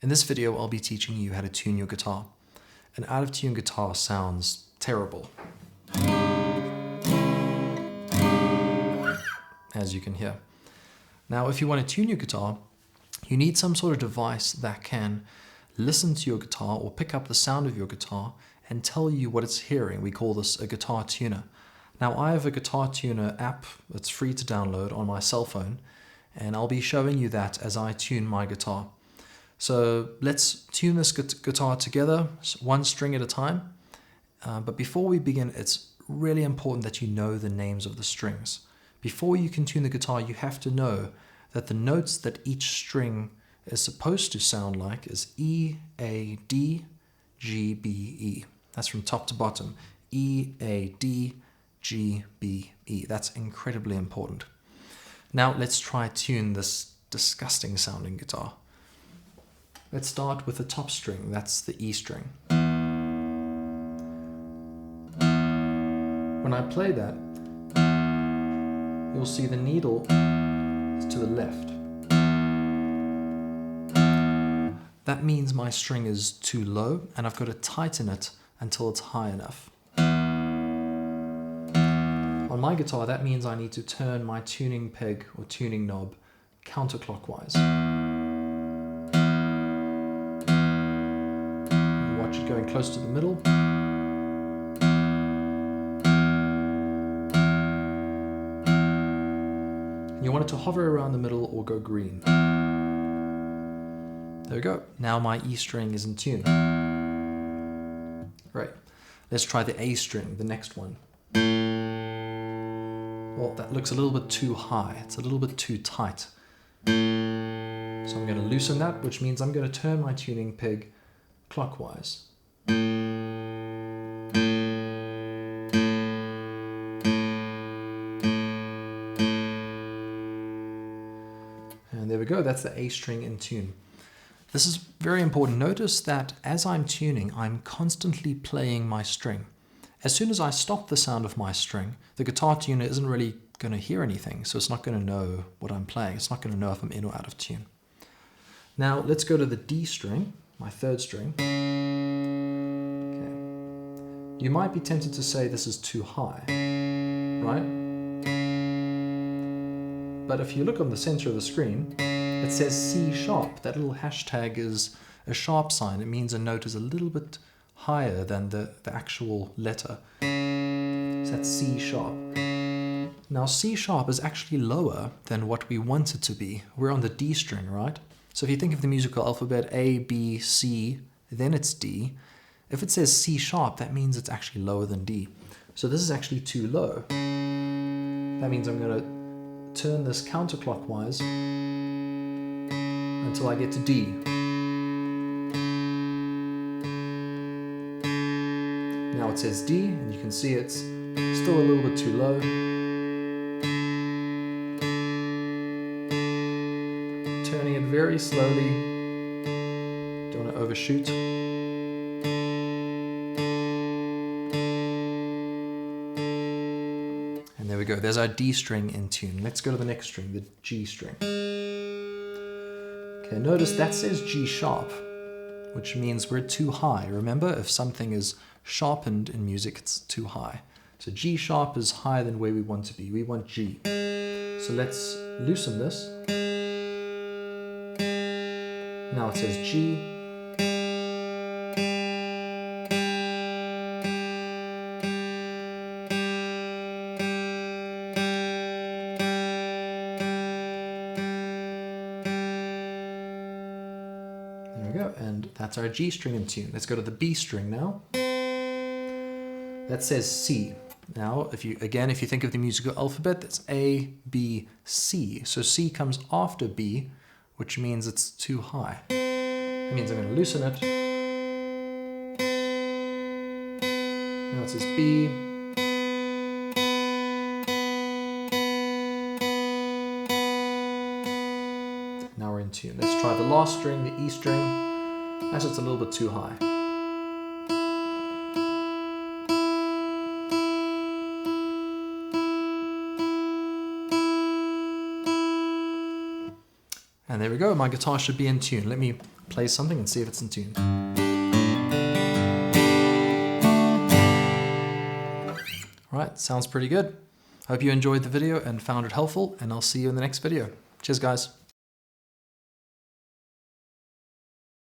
In this video, I'll be teaching you how to tune your guitar. An out-of-tune guitar sounds terrible, as you can hear. Now, if you want to tune your guitar, you need some sort of device that can listen to your guitar or pick up the sound of your guitar and tell you what it's hearing. We call this a guitar tuner. Now, I have a guitar tuner app that's free to download on my cell phone, and I'll be showing you that as I tune my guitar. So let's tune this guitar together, one string at a time. But before we begin, it's really important that you know the names of the strings. Before you can tune the guitar, you have to know that the notes that each string is supposed to sound like is E, A, D, G, B, E. That's from top to bottom. E, A, D, G, B, E. That's incredibly important. Now let's try tune this disgusting sounding guitar. Let's start with the top string, that's the E string. When I play that, you'll see the needle is to the left. That means my string is too low and I've got to tighten it until it's high enough. On my guitar, that means I need to turn my tuning peg or tuning knob counterclockwise. Watch it going close to the middle. And you want it to hover around the middle or go green. There we go. Now my E string is in tune. Great. Let's try the A string, the next one. Well, that looks a little bit too high. It's a little bit too tight. So I'm going to loosen that, which means I'm going to turn my tuning peg clockwise. And there we go. That's the A string in tune. This is very important. Notice that as I'm tuning, I'm constantly playing my string. As soon as I stop the sound of my string, the guitar tuner isn't really going to hear anything, so it's not going to know what I'm playing. It's not going to know if I'm in or out of tune. Now let's go to the D string, my third string. Okay. You might be tempted to say this is too high, right? But if you look on the center of the screen, it says C sharp. That little hashtag is a sharp sign. It means a note is a little bit higher than the actual letter. So that's C sharp. Now C sharp is actually lower than what we want it to be. We're on the D string, right? So if you think of the musical alphabet, A, B, C, then it's D. If it says C sharp, that means it's actually lower than D. So this is actually too low. That means I'm going to turn this counterclockwise until I get to D. Now it says D, and you can see it's still a little bit too low. Turning it very slowly. Don't want to overshoot. And there we go. There's our D string in tune. Let's go to the next string, the G string. Okay, notice that says G sharp, which means we're too high. Remember, if something is sharpened in music, it's too high. So G sharp is higher than where we want to be. We want G. So let's loosen this. Now it says G. There we go, and that's our G string in tune. Let's go to the B string now. That says C. Now, if you think of the musical alphabet, that's A, B, C. So C comes after B, which means it's too high. That means I'm going to loosen it. Now it says B. Now we're in tune. Let's try the last string, the E string. That's just a little bit too high. And there we go, my guitar should be in tune. Let me play something and see if it's in tune. Alright, sounds pretty good. Hope you enjoyed the video and found it helpful, and I'll see you in the next video. Cheers, guys.